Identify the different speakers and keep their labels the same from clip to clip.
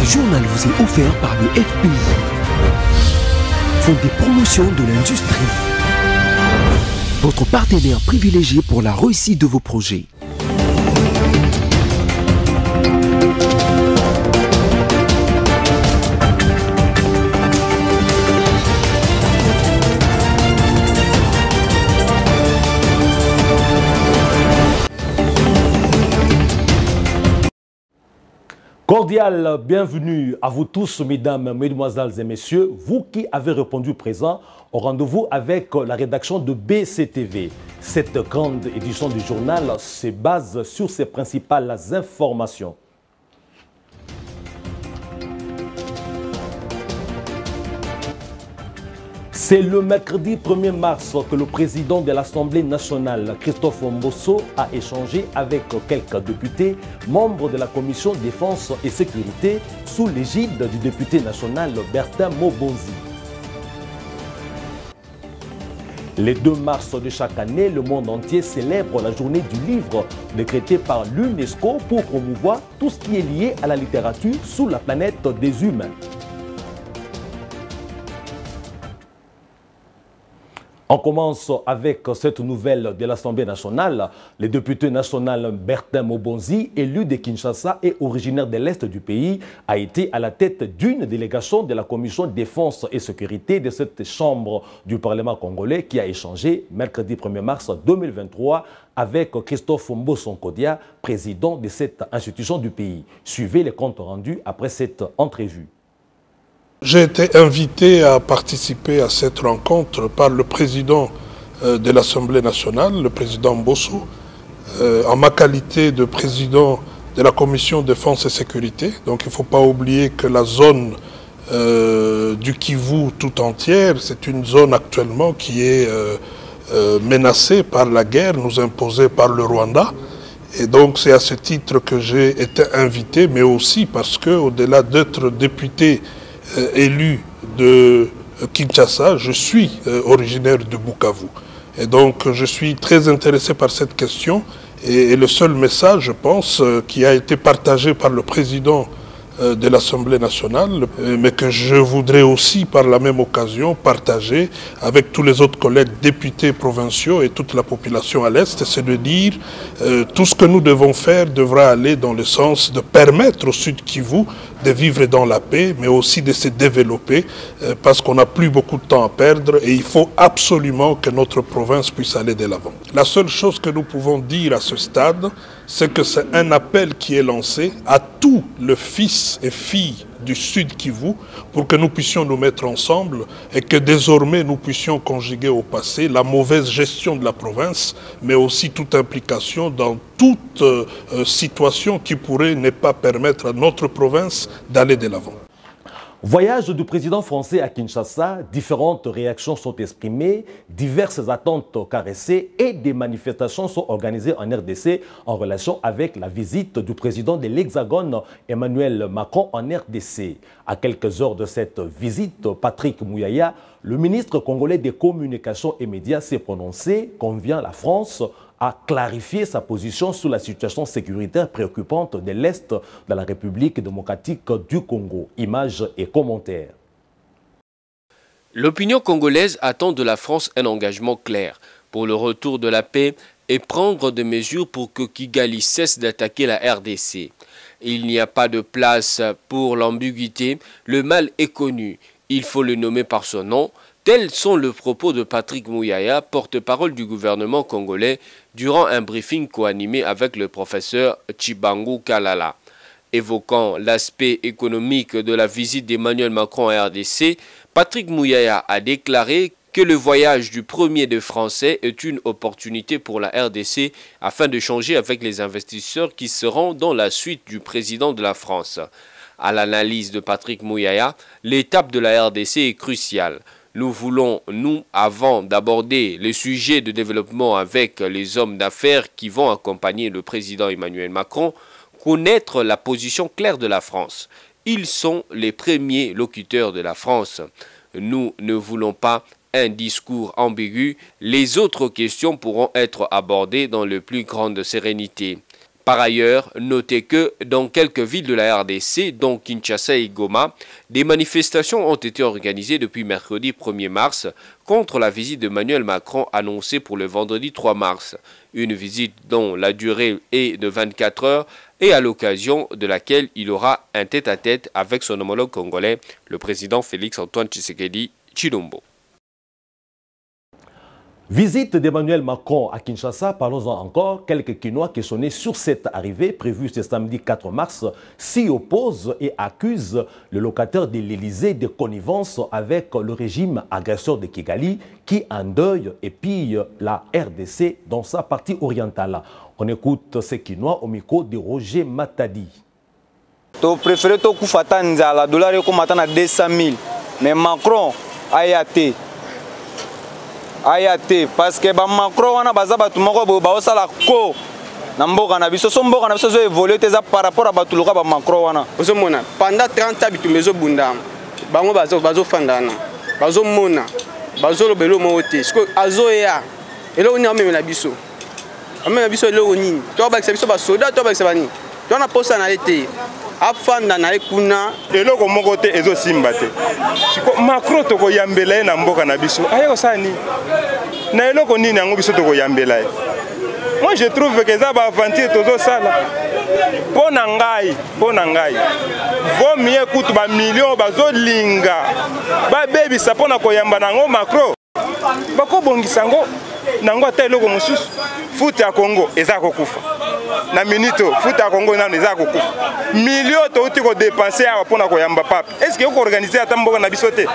Speaker 1: Ce journal vous est offert par le FPI, Fonds des promotions de l'industrie, votre partenaire privilégié pour la réussite de vos projets.
Speaker 2: Cordial bienvenue à vous tous, mesdames, mesdemoiselles et messieurs, vous qui avez répondu présent au rendez-vous avec la rédaction de BCTV. Cette grande édition du journal se base sur ses principales informations. C'est le mercredi 1er mars que le président de l'Assemblée nationale, Christophe Mbosso, a échangé avec quelques députés, membres de la commission défense et sécurité, sous l'égide du député national Bertin Mobonzi. Le 2 mars de chaque année, le monde entier célèbre la journée du livre décrétée par l'UNESCO pour promouvoir tout ce qui est lié à la littérature sur la planète des humains. On commence avec cette nouvelle de l'Assemblée nationale. Le député national Bertin Mobonzi, élu de Kinshasa et originaire de l'Est du pays, a été à la tête d'une délégation de la commission défense et sécurité de cette chambre du Parlement congolais qui a échangé mercredi 1er mars 2023 avec Christophe Mbosso-Nkodia, président de cette institution du pays. Suivez les comptes rendus après cette entrevue.
Speaker 3: J'ai été invité à participer à cette rencontre par le président de l'Assemblée nationale, le président Mbosso, en ma qualité de président de la commission défense et sécurité. Donc il ne faut pas oublier que la zone du Kivu tout entière, c'est une zone actuellement qui est menacée par la guerre nous imposée par le Rwanda. Et donc c'est à ce titre que j'ai été invité, mais aussi parce que au-delà d'être député élu de Kinshasa, je suis originaire de Bukavu. Et donc je suis très intéressé par cette question et le seul message, je pense, qui a été partagé par le président de l'Assemblée nationale, mais que je voudrais aussi par la même occasion partager avec tous les autres collègues députés provinciaux et toute la population à l'Est, c'est de dire tout ce que nous devons faire devra aller dans le sens de permettre au Sud Kivu de vivre dans la paix, mais aussi de se développer, parce qu'on n'a plus beaucoup de temps à perdre et il faut absolument que notre province puisse aller de l'avant. La seule chose que nous pouvons dire à ce stade, c'est que c'est un appel qui est lancé à tous les fils et filles du Sud Kivu pour que nous puissions nous mettre ensemble et que désormais nous puissions conjuguer au passé la mauvaise gestion de la province, mais aussi toute implication dans toute situation qui pourrait ne pas permettre à notre province d'aller de l'avant.
Speaker 2: Voyage du président français à Kinshasa, différentes réactions sont exprimées, diverses attentes caressées et des manifestations sont organisées en RDC en relation avec la visite du président de l'Hexagone, Emmanuel Macron, en RDC. À quelques heures de cette visite, Patrick Mouyaya, le ministre congolais des communications et médias, s'est prononcé, convient la France à clarifier sa position sur la situation sécuritaire préoccupante de l'Est de la République démocratique du Congo. Images et commentaires.
Speaker 4: L'opinion congolaise attend de la France un engagement clair pour le retour de la paix et prendre des mesures pour que Kigali cesse d'attaquer la RDC. Il n'y a pas de place pour l'ambiguïté, le mal est connu, il faut le nommer par son nom. Tels sont les propos de Patrick Mouyaya, porte-parole du gouvernement congolais, durant un briefing co-animé avec le professeur Chibangu Kalala. Évoquant l'aspect économique de la visite d'Emmanuel Macron à RDC, Patrick Mouyaya a déclaré que le voyage du premier des Français est une opportunité pour la RDC afin de changer avec les investisseurs qui seront dans la suite du président de la France. À l'analyse de Patrick Mouyaya, l'étape de la RDC est cruciale. Nous voulons, avant d'aborder les sujets de développement avec les hommes d'affaires qui vont accompagner le président Emmanuel Macron, connaître la position claire de la France. Ils sont les premiers locuteurs de la France. Nous ne voulons pas un discours ambigu. Les autres questions pourront être abordées dans la plus grande sérénité. Par ailleurs, notez que dans quelques villes de la RDC, dont Kinshasa et Goma, des manifestations ont été organisées depuis mercredi 1er mars contre la visite d'Emmanuel Macron annoncée pour le vendredi 3 mars. Une visite dont la durée est de 24 heures et à l'occasion de laquelle il aura un tête-à-tête avec son homologue congolais, le président Félix-Antoine Tshisekedi Tshilombo.
Speaker 2: Visite d'Emmanuel Macron à Kinshasa, parlons-en encore. Quelques Quinois questionnés sur cette arrivée prévue ce samedi 4 mars s'y opposent et accusent le locataire de l'Élysée de connivence avec le régime agresseur de Kigali qui endeuille et pille la RDC dans sa partie orientale. On écoute ces Quinois au micro de Roger Matadi.
Speaker 5: Tu préfères tout Koufata Nzala, dollar comme à 200 000, mais Macron a été. Ayate parce que ba Macron wana baza batu moko ba osala ko na mboka na biso so mboka na biso zo évoluer teza par rapport à batu loka ba Macron wana
Speaker 6: ozo mona pendant 30 ans bitu mezo bunda bango bazo fandana bazo mona bazo lobelo mo te sko azo ya elo ni amemela biso elo ni to ba biso ba soda to ba bani to na posa na été afanda na ekuna
Speaker 7: eloko moko te ezo simba te siko Macron to ko yambela na mboka na biso ayeko sani na eloko nini yango biso to ko yambela. Moi je trouve que ça ba aventure tozo sala pona ngai vaut mieux kutu ba million bazo linga ba baby sapona ko yamba nango Macron bako bongisa ngo nango ata eloko mosusu futa ya Congo eza kokufa na minito futa ya Congo nano eza kokufa million to uti ko dépenser awa pona ko yamba pape est-ce que ko organiser ata mboka na biso te.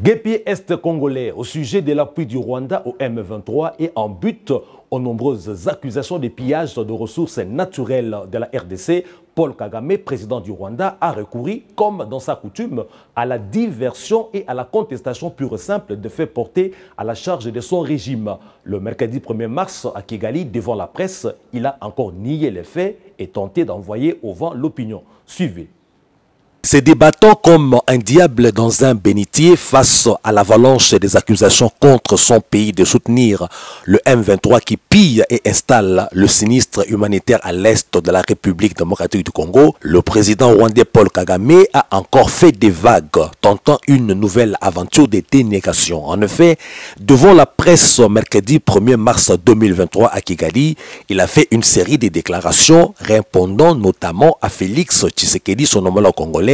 Speaker 2: Guépier Est congolais au sujet de l'appui du Rwanda au M23 et en but aux nombreuses accusations de pillage de ressources naturelles de la RDC, Paul Kagame, président du Rwanda, a recouru, comme dans sa coutume, à la diversion et à la contestation pure et simple de faits portés à la charge de son régime. Le mercredi 1er mars à Kigali, devant la presse, il a encore nié les faits et tenté d'envoyer au vent l'opinion. Suivez.
Speaker 1: Se débattant comme un diable dans un bénitier face à l'avalanche des accusations contre son pays de soutenir le M23 qui pille et installe le sinistre humanitaire à l'est de la République démocratique du Congo, le président rwandais Paul Kagame a encore fait des vagues, tentant une nouvelle aventure de dénégation. En effet, devant la presse mercredi 1er mars 2023 à Kigali, il a fait une série de déclarations répondant notamment à Félix Tshisekedi, son homologue congolais,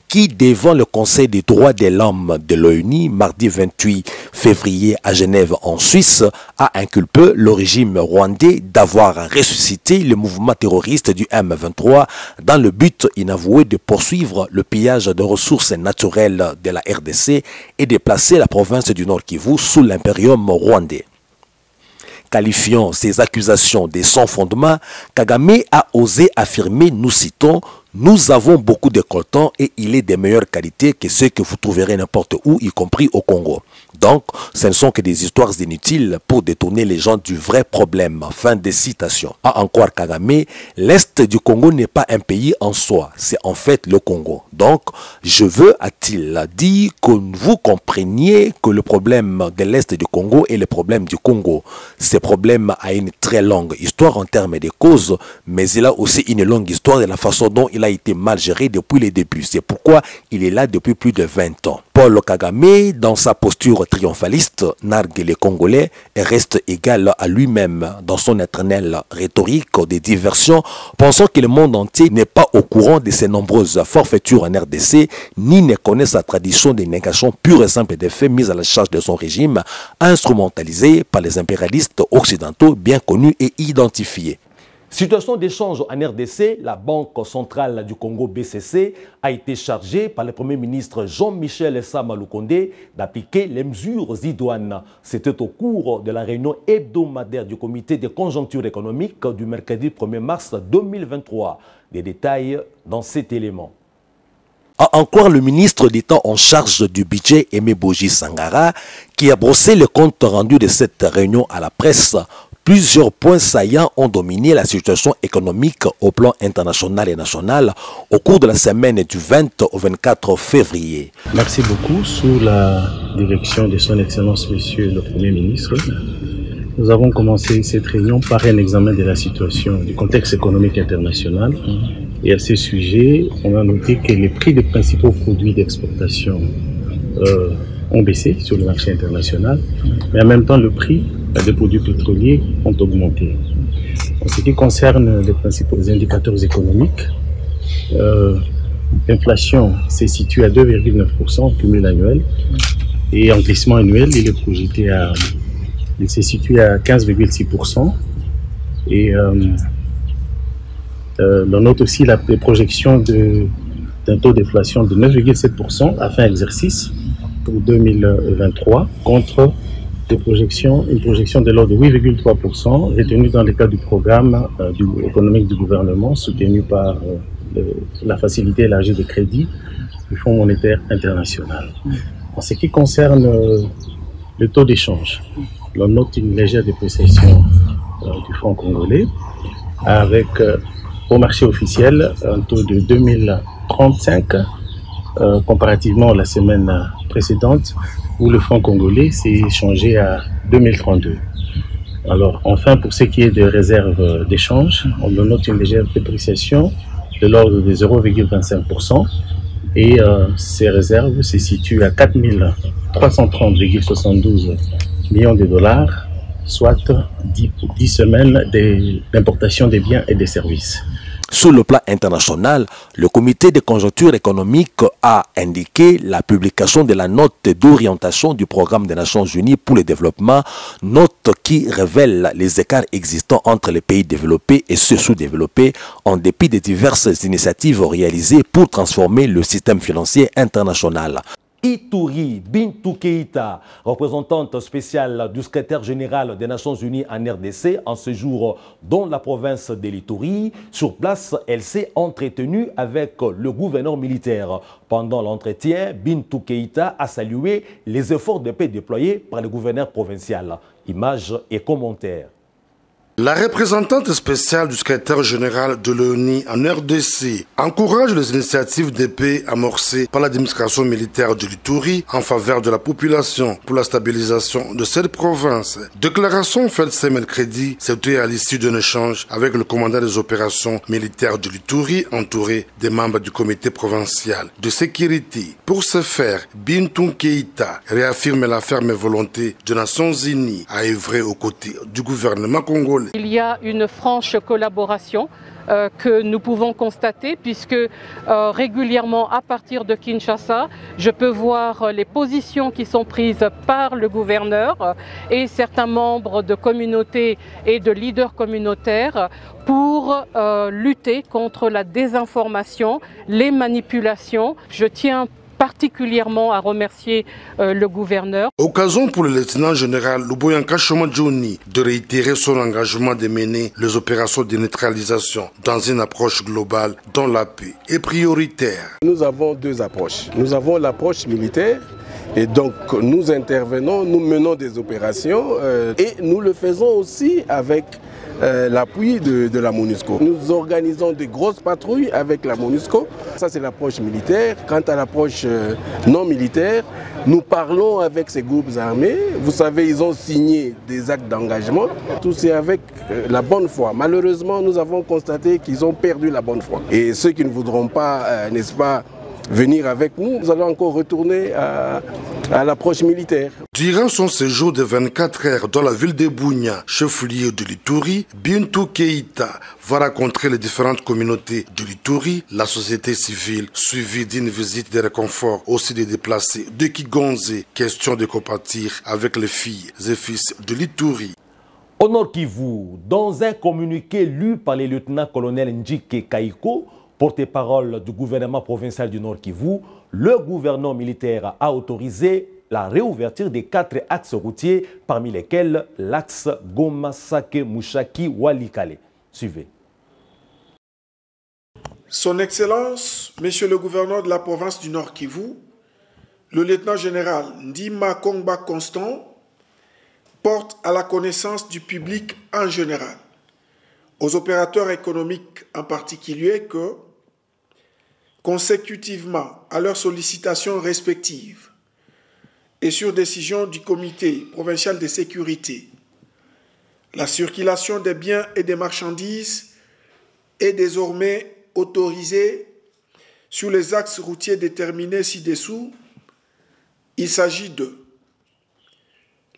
Speaker 1: qui, devant le Conseil des droits de l'homme de l'ONU, mardi 28 février à Genève en Suisse, a inculpé le régime rwandais d'avoir ressuscité le mouvement terroriste du M23 dans le but inavoué de poursuivre le pillage de ressources naturelles de la RDC et de placer la province du Nord Kivu sous l'impérium rwandais. Qualifiant ces accusations de sans fondement, Kagame a osé affirmer, nous citons, « Nous avons beaucoup de coltan et il est de meilleure qualité que ceux que vous trouverez n'importe où, y compris au Congo. Donc, ce ne sont que des histoires inutiles pour détourner les gens du vrai problème. » Fin de citation. À en croire Kagame, l'Est du Congo n'est pas un pays en soi, c'est en fait le Congo. Donc, je veux, a-t-il dit, que vous compreniez que le problème de l'Est du Congo est le problème du Congo. Ce problème a une très longue histoire en termes de causes, mais il a aussi une longue histoire de la façon dont il a été mal géré depuis les débuts. C'est pourquoi il est là depuis plus de 20 ans. Paul Kagame, dans sa posture triomphaliste, nargue les Congolais et reste égal à lui-même dans son éternelle rhétorique de diversion, pensant que le monde entier n'est pas au courant de ses nombreuses forfaitures en RDC, ni ne connaît sa tradition de négation pure et simple des faits mis à la charge de son régime, instrumentalisé par les impérialistes occidentaux bien connus et identifiés.
Speaker 2: Situation d'échange en RDC, la Banque centrale du Congo BCC a été chargée par le Premier ministre Jean-Michel Sama Lukonde d'appliquer les mesures idoines. C'était au cours de la réunion hebdomadaire du comité de conjoncture économique du mercredi 1er mars 2023. Des détails dans cet élément.
Speaker 1: A encore le ministre d'État en charge du budget, Aimé Boji Sangara, qui a brossé le compte rendu de cette réunion à la presse. Plusieurs points saillants ont dominé la situation économique au plan international et national au cours de la semaine du 20 au 24 février.
Speaker 8: Merci beaucoup. Sous la direction de son Excellence Monsieur le Premier ministre, Nous avons commencé cette réunion par un examen de la situation du contexte économique international. Et à ce sujet, on a noté que les prix des principaux produits d'exportation ont baissé sur le marché international, mais en même temps, le prix des produits pétroliers ont augmenté. En ce qui concerne les principaux indicateurs économiques, l'inflation s'est située à 2,9% au cumul annuel et en glissement annuel, il s'est situé à 15,6%. Et on note aussi les projections d'un taux d'inflation de 9,7% à fin exercice pour 2023 contre une projection de l'ordre de 8,3% retenue dans le cadre du programme économique du gouvernement soutenu par la facilité élargie de crédit du Fonds monétaire international. En ce qui concerne le taux d'échange, on note une légère dépréciation du franc congolais avec au marché officiel un taux de 2035 comparativement à la semaine précédente où le franc congolais s'est changé à 2032. Alors enfin, pour ce qui est des réserves d'échange, on note une légère dépréciation de l'ordre de 0,25% et ces réserves se situent à 4 330,72 millions de dollars, soit 10 semaines d'importation des biens et des services.
Speaker 1: Sur le plan international, le comité de conjoncture économique a indiqué la publication de la note d'orientation du programme des Nations Unies pour le développement, note qui révèle les écarts existants entre les pays développés et ceux sous-développés en dépit des diverses initiatives réalisées pour transformer le système financier international.
Speaker 2: Ituri Bintou Keïta, représentante spéciale du secrétaire général des Nations Unies en RDC, en séjour dans la province de l'Ituri. Sur place, elle s'est entretenue avec le gouverneur militaire. Pendant l'entretien, Bintou Keïta a salué les efforts de paix déployés par le gouverneur provincial. Images et commentaires.
Speaker 3: La représentante spéciale du secrétaire général de l'ONU en RDC encourage les initiatives de paix amorcées par l'administration militaire de l'Ituri en faveur de la population pour la stabilisation de cette province. Déclaration faite ce mercredi, c'était à l'issue d'un échange avec le commandant des opérations militaires de l'Ituri entouré des membres du comité provincial de sécurité. Pour ce faire, Bintou Keïta réaffirme la ferme volonté des Nations Unies à œuvrer aux côtés du gouvernement congolais.
Speaker 9: Il y a une franche collaboration que nous pouvons constater puisque régulièrement à partir de Kinshasa, je peux voir les positions qui sont prises par le gouverneur et certains membres de communautés et de leaders communautaires pour lutter contre la désinformation, les manipulations. Je tiens particulièrement à remercier le gouverneur.
Speaker 3: Occasion pour le lieutenant général Luboyanka Shomadjouni de réitérer son engagement de mener les opérations de neutralisation dans une approche globale dont la paix est prioritaire.
Speaker 10: Nous avons deux approches. Nous avons l'approche militaire et donc nous intervenons, nous menons des opérations et nous le faisons aussi avec l'appui de la MONUSCO. Nous organisons de grosses patrouilles avec la MONUSCO. Ça, c'est l'approche militaire. Quant à l'approche non militaire, nous parlons avec ces groupes armés. Vous savez, ils ont signé des actes d'engagement. Tout c'est avec la bonne foi. Malheureusement, nous avons constaté qu'ils ont perdu la bonne foi. Et ceux qui ne voudront pas, n'est-ce pas, venir avec nous, nous allons encore retourner à l'approche militaire.
Speaker 3: Durant son séjour de 24 heures dans la ville de Bunia, chef-lieu de l'Ituri, Bintou Keïta va rencontrer les différentes communautés de l'Ituri, la société civile, suivie d'une visite de réconfort aussi des déplacés de Kigonze, question de compatir avec les filles et fils de l'Ituri.
Speaker 2: Au Nord Kivu, dans un communiqué lu par le lieutenant-colonel Njike Kaiko, porte-parole du gouvernement provincial du Nord Kivu, le gouvernement militaire a autorisé la réouverture des 4 axes routiers, parmi lesquels l'axe Goma-Sake-Mushaki-Walikale. Suivez.
Speaker 11: Son Excellence, Monsieur le gouverneur de la province du Nord Kivu, le lieutenant-général Ndima Kongba Constant, porte à la connaissance du public en général, aux opérateurs économiques en particulier, que, consécutivement à leurs sollicitations respectives et sur décision du comité provincial de sécurité, La circulation des biens et des marchandises est désormais autorisée sur les axes routiers déterminés ci-dessous. Il s'agit de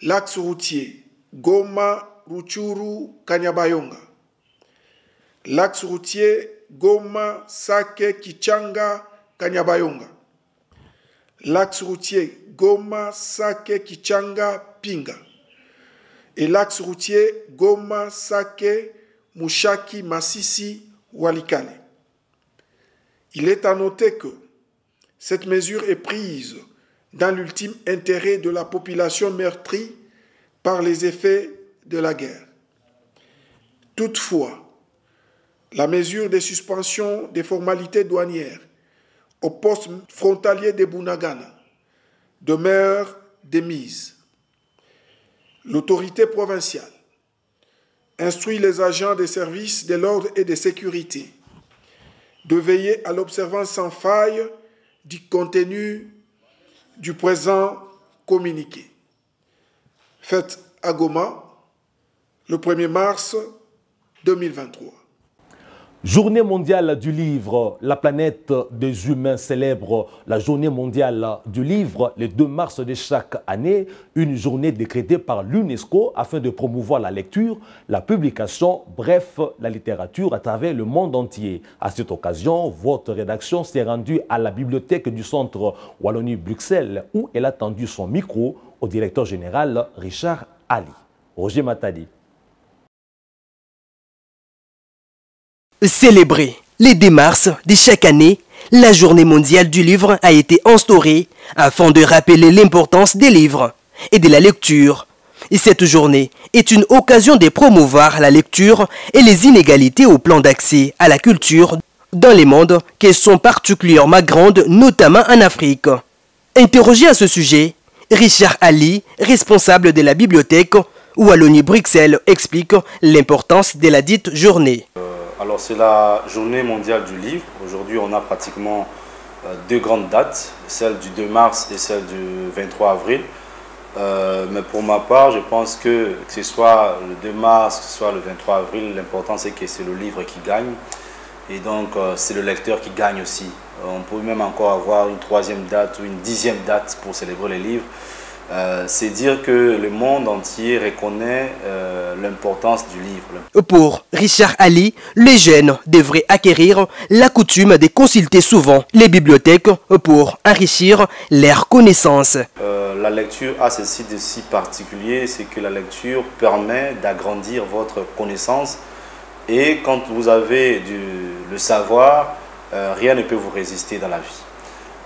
Speaker 11: l'axe routier Goma, Ruchuru, Kanyabayonga, l'axe routier Goma, Sake, Kichanga, Kanyabayonga, l'axe routier Goma, Sake, Kichanga, Pinga, et l'axe routier Goma, Sake, Mushaki, Masisi, Walikale. Il est à noter que cette mesure est prise dans l'ultime intérêt de la population meurtrie par les effets de la guerre. Toutefois, la mesure de suspension des formalités douanières au poste frontalier de Bunagana demeure démise. L'autorité provinciale instruit les agents des services de l'ordre et de sécurité de veiller à l'observance sans faille du contenu du présent communiqué. Fait à Goma, le 1er mars 2023.
Speaker 2: Journée mondiale du livre, la planète des humains célèbre la journée mondiale du livre le 2 mars de chaque année, une journée décrétée par l'UNESCO afin de promouvoir la lecture, la publication, bref, la littérature à travers le monde entier. À cette occasion, votre rédaction s'est rendue à la bibliothèque du centre Wallonie-Bruxelles où elle a tendu son micro au directeur général Richard Ali. Roger Matadi.
Speaker 12: Célébrée le 2 mars de chaque année, la journée mondiale du livre a été instaurée afin de rappeler l'importance des livres et de la lecture. Et cette journée est une occasion de promouvoir la lecture et les inégalités au plan d'accès à la culture dans les mondes qui sont particulièrement grandes, notamment en Afrique. Interrogé à ce sujet, Richard Ali, responsable de la bibliothèque Wallonie-Bruxelles, explique l'importance de la dite journée.
Speaker 13: Alors c'est la journée mondiale du livre. Aujourd'hui on a pratiquement deux grandes dates, celle du 2 mars et celle du 23 avril. Mais pour ma part, je pense que ce soit le 2 mars, que ce soit le 23 avril, l'important c'est que c'est le livre qui gagne. Et donc c'est le lecteur qui gagne aussi. On peut même encore avoir une 3e date ou une 10e date pour célébrer les livres. C'est dire que le monde entier reconnaît l'importance du livre.
Speaker 12: Pour Richard Ali, les jeunes devraient acquérir la coutume de consulter souvent les bibliothèques pour enrichir leurs connaissances.
Speaker 13: La lecture a ceci de si particulier, c'est que la lecture permet d'agrandir votre connaissance et quand vous avez le savoir, rien ne peut vous résister dans la vie.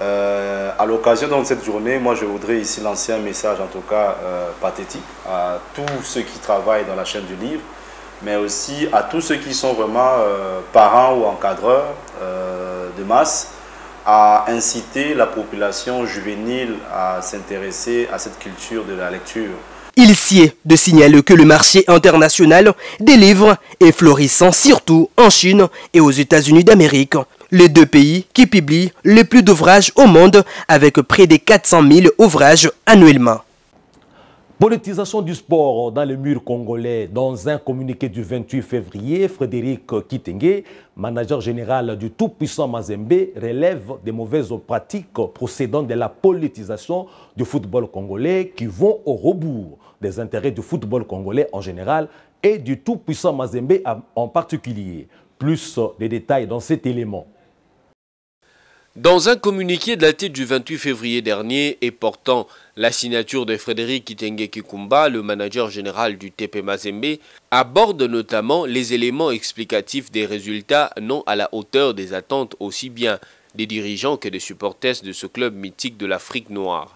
Speaker 13: À l'occasion de cette journée, moi je voudrais ici lancer un message en tout cas pathétique à tous ceux qui travaillent dans la chaîne du livre, mais aussi à tous ceux qui sont vraiment parents ou encadreurs de masse, à inciter la population juvénile à s'intéresser à cette culture de la lecture.
Speaker 12: Il sied de signaler que le marché international des livres est florissant, surtout en Chine et aux États-Unis d'Amérique. Les deux pays qui publient le plus d'ouvrages au monde avec près de 400 000 ouvrages annuellement.
Speaker 2: Politisation du sport dans le mur congolais. Dans un communiqué du 28 février, Frédéric Kitenge, manager général du tout-puissant Mazembe, relève des mauvaises pratiques procédant de la politisation du football congolais qui vont au rebours des intérêts du football congolais en général et du tout-puissant Mazembe en particulier. Plus de détails dans cet élément.
Speaker 4: Dans un communiqué daté du 28 février dernier et portant la signature de Frédéric Kitenge Kikumba, le manager général du TP Mazembe, aborde notamment les éléments explicatifs des résultats non à la hauteur des attentes aussi bien des dirigeants que des supporters de ce club mythique de l'Afrique noire.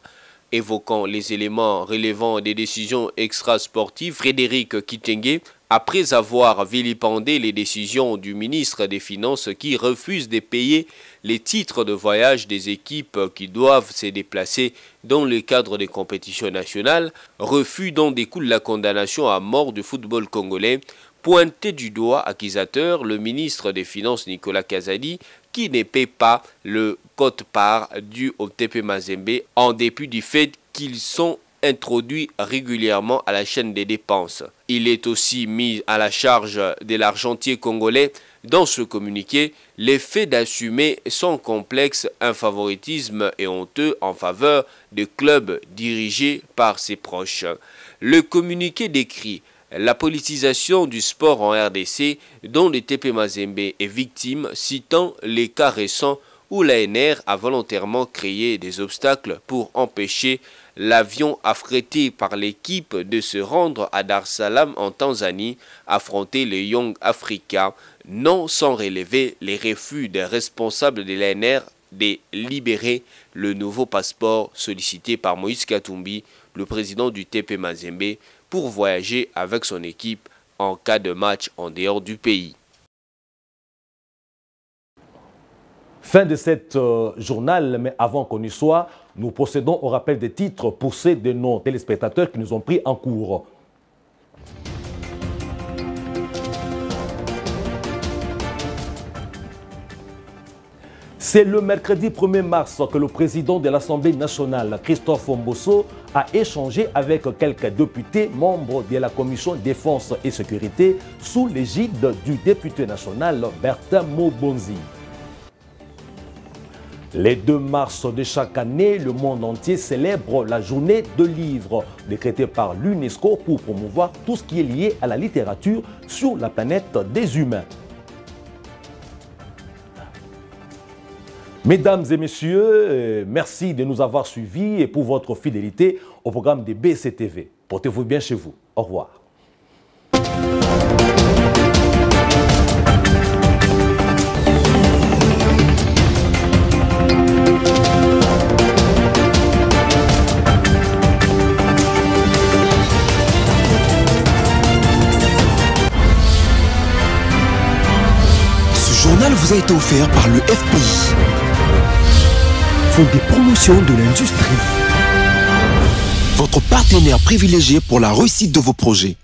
Speaker 4: Évoquant les éléments relevant des décisions extrasportives, Frédéric Kitenge, après avoir vilipendé les décisions du ministre des Finances qui refuse de payer les titres de voyage des équipes qui doivent se déplacer dans le cadre des compétitions nationales, refus dont découle la condamnation à mort du football congolais, pointé du doigt accusateur le ministre des Finances Nicolas Kazadi qui ne paie pas le quote-part dû au TP Mazembe en dépit du fait qu'ils sont introduit régulièrement à la chaîne des dépenses. Il est aussi mis à la charge de l'argentier congolais dans ce communiqué l'effet d'assumer sans complexe un favoritisme et honteux en faveur de clubs dirigés par ses proches. Le communiqué décrit la politisation du sport en RDC dont le TP Mazembe est victime, citant les cas récents où l'ANR a volontairement créé des obstacles pour empêcher l'avion affrété par l'équipe de se rendre à Dar es Salaam en Tanzanie affronter les Young Africa, non sans relever les refus des responsables de l'ANR de libérer le nouveau passeport sollicité par Moïse Katumbi, le président du TP Mazembe, pour voyager avec son équipe en cas de match en dehors du pays.
Speaker 2: Fin de cette journal, mais avant qu'on y soit, nous procédons au rappel des titres pour ceux de nos téléspectateurs qui nous ont pris en cours. C'est le mercredi 1er mars que le président de l'Assemblée nationale, Christophe Mbosso, a échangé avec quelques députés membres de la commission défense et sécurité sous l'égide du député national Bertin Mobonzi. Les 2 mars de chaque année, le monde entier célèbre la journée de livres, décrétée par l'UNESCO pour promouvoir tout ce qui est lié à la littérature sur la planète des humains. Mesdames et messieurs, merci de nous avoir suivis et pour votre fidélité au programme de BCTV. Portez-vous bien chez vous. Au revoir.
Speaker 14: Ce journal vous a été offert par le FPI. Fonds des promotions de l'industrie. Votre partenaire privilégié pour la réussite de vos projets.